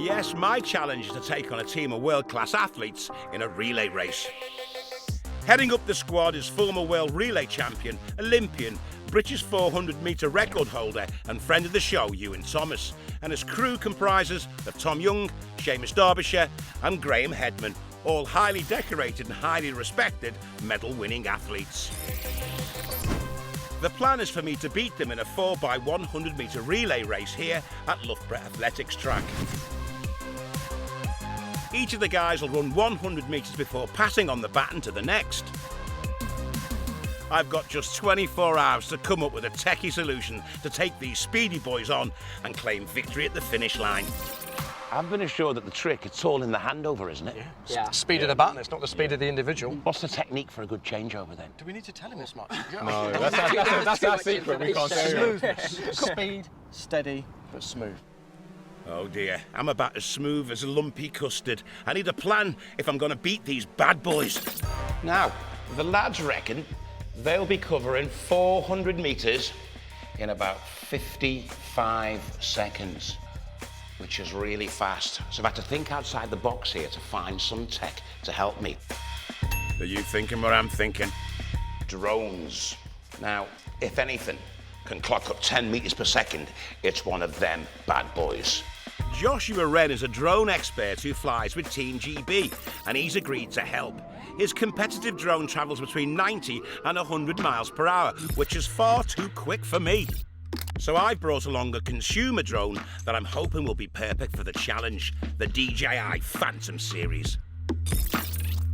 Yes, my challenge is to take on a team of world-class athletes in a relay race. Heading up the squad is former world relay champion, Olympian, British 400-metre record holder and friend of the show, Ewan Thomas. And his crew comprises of Tom Young, Seamus Derbyshire and Graham Headman, all highly decorated and highly respected medal-winning athletes. The plan is for me to beat them in a 4x100-metre relay race here at Loughborough Athletics Track. Each of the guys will run 100 metres before passing on the baton to the next. I've got just 24 hours to come up with a techie solution to take these speedy boys on and claim victory at the finish line. I've been assured that the trick, it's all in the handover, isn't it? Yeah. It's the speed of the baton, it's not the speed of the individual. What's the technique for a good changeover then? Do we need to tell him this much? No, that's our secret. We can't say Smoothness. Speed, steady, but smooth. Oh dear, I'm about as smooth as a lumpy custard. I need a plan if I'm going to beat these bad boys. Now, the lads reckon they'll be covering 400 metres in about 55 seconds, which is really fast. So I've had to think outside the box here to find some tech to help me. Are you thinking what I'm thinking? Drones. Now, if anything can clock up 10 metres per second, it's one of them bad boys. Joshua Wren is a drone expert who flies with Team GB, and he's agreed to help. His competitive drone travels between 90 and 100 miles per hour, which is far too quick for me. So I've brought along a consumer drone that I'm hoping will be perfect for the challenge, the DJI Phantom series.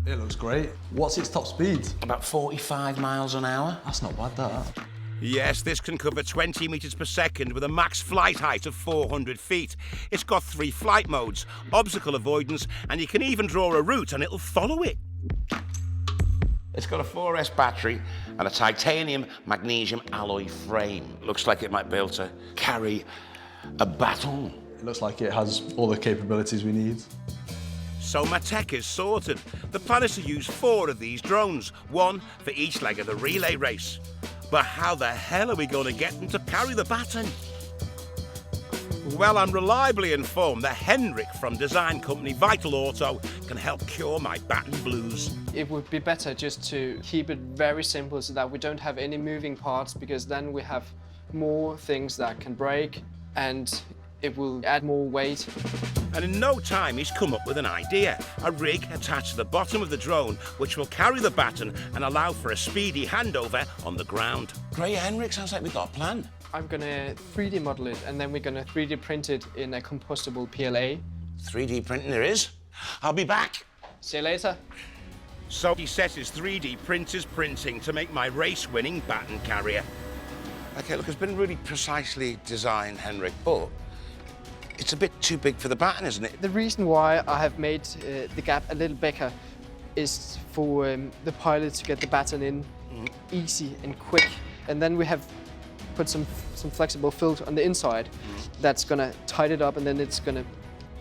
It looks great. What's its top speed? About 45 miles an hour. That's not bad, that. Yes, this can cover 20 metres per second with a max flight height of 400 feet. It's got 3 flight modes, obstacle avoidance, and you can even draw a route and it'll follow it. It's got a 4S battery and a titanium magnesium alloy frame. Looks like it might be able to carry a baton. It looks like it has all the capabilities we need. So my tech is sorted. The plan is to use 4 of these drones, 1 for each leg of the relay race. But how the hell are we going to get them to carry the baton? Well, I'm reliably informed that Henrik from design company Vital Auto can help cure my baton blues. It would be better just to keep it very simple so that we don't have any moving parts, because then we have more things that can break and it will add more weight. And in no time, he's come up with an idea. A rig attached to the bottom of the drone, which will carry the baton and allow for a speedy handover on the ground. Great, Henrik, sounds like we've got a plan. I'm gonna 3D model it and then we're gonna 3D print it in a compostable PLA. 3D printing there is. I'll be back. See you later. So he set his 3D printers printing to make my race-winning baton carrier. Okay, look, it's been really precisely designed, Henrik, but it's a bit too big for the baton, isn't it? The reason why I have made the gap a little bigger is for the pilot to get the baton in easy and quick. And then we have put some flexible fill on the inside that's gonna tighten it up, and then it's gonna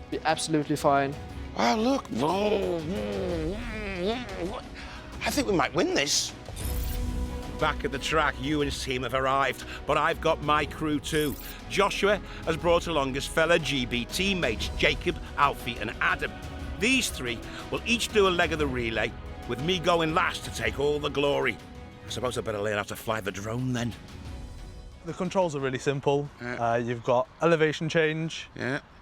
be absolutely fine. Wow, look. I think we might win this. Back at the track, Ewan's team have arrived, but I've got my crew too. Joshua has brought along his fellow GB teammates, Jacob, Alfie and Adam. These 3 will each do a leg of the relay, with me going last to take all the glory. I suppose I better learn how to fly the drone then. The controls are really simple. You've got elevation change,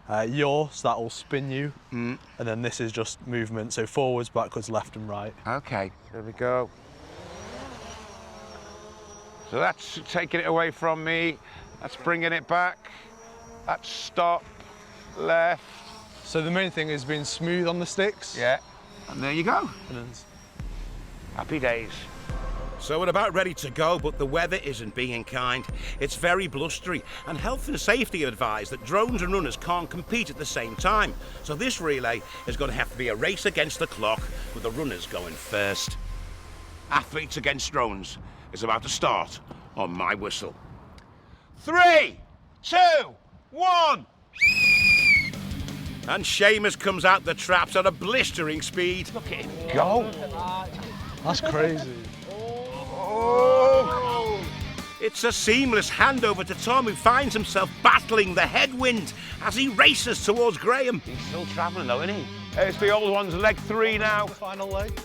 yaw, so that'll spin you, and then this is just movement, so forwards, backwards, left and right. Okay, here we go. So that's taking it away from me. That's bringing it back. That's stop, left. So the main thing is being smooth on the sticks. Yeah, and there you go. And then Happy days. So we're about ready to go, but the weather isn't being kind. It's very blustery, and health and safety advise that drones and runners can't compete at the same time. So this relay is going to have to be a race against the clock, with the runners going first. Athletes against drones is about to start on my whistle. 3, 2, 1. And Seamus comes out the traps at a blistering speed. Look at him go. that's crazy. Oh! It's a seamless handover to Tom, who finds himself battling the headwind as he races towards Graham. He's still travelling though, isn't he? It's the old one's leg 3 now. Final leg.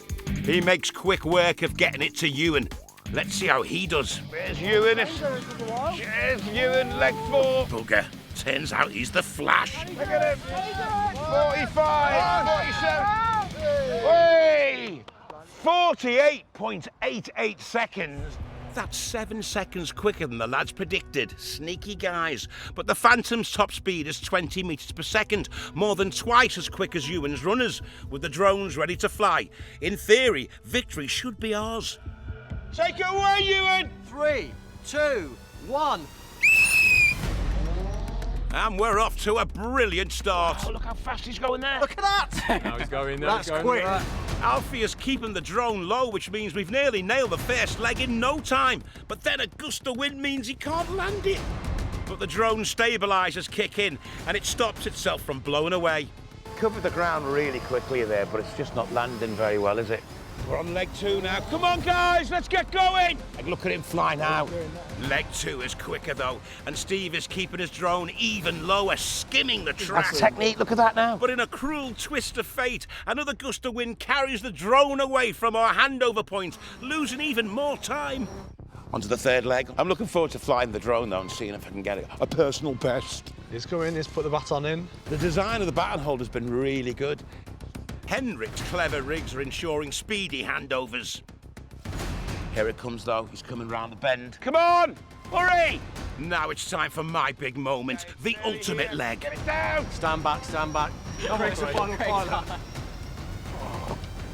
He makes quick work of getting it to Ewan. Let's see how he does. There's Ewan. There's Ewan, leg 4. Bugger. Turns out he's the Flash. Look at him. 45, 47. Way! 48.88 seconds. That's 7 seconds quicker than the lads predicted. Sneaky guys. But the Phantom's top speed is 20 metres per second, more than twice as quick as Ewan's runners, with the drones ready to fly. In theory, victory should be ours. Take it away, Ewan! 3, 2, 1. And we're off to a brilliant start. Oh, look how fast he's going there. Look at that! Now he's going there. That's quick. Alfie is keeping the drone low, which means we've nearly nailed the first leg in no time. But then a gust of wind means he can't land it. But the drone stabilisers kick in and it stops itself from blowing away. Covered the ground really quickly there, but it's just not landing very well, is it? We're on leg 2 now. Come on, guys, let's get going. And look at him fly now. Leg 2 is quicker though, and Steve is keeping his drone even lower, skimming the track. That's technique, look at that now. But in a cruel twist of fate, another gust of wind carries the drone away from our handover point, losing even more time. Onto the 3rd leg. I'm looking forward to flying the drone though and seeing if I can get it a personal best. He's going, he's put the baton in. The design of the baton holder's been really good. Henrik's clever rigs are ensuring speedy handovers. Here it comes though, he's coming round the bend. Come on, hurry! Now it's time for my big moment, the ultimate leg. Get it down! Stand back, stand back. Craig's the final pilot.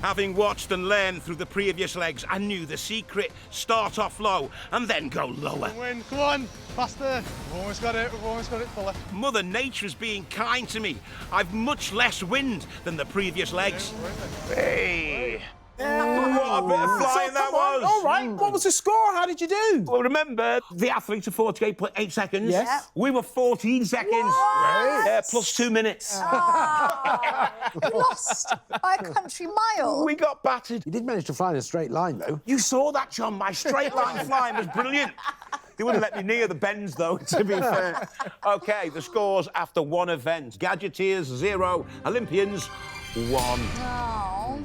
Having watched and learned through the previous legs, I knew the secret. Start off low and then go lower. Win, come on, faster. We've almost got it fully. Mother Nature is being kind to me. I've much less wind than the previous legs. Hey! What a bit of flying that was! All right, what was the score? How did you do? Well, remember, the athletes are 48.8 seconds. Yes. We were 14 seconds. What? Plus 2 minutes. You lost by a country mile. We got battered. You did manage to fly in a straight line, though. You saw that, John. My straight line flying was brilliant. They wouldn't let me near the bends, though, to be fair. OK, the scores after one event. Gadgeteers, 0. Olympians, 1. Oh.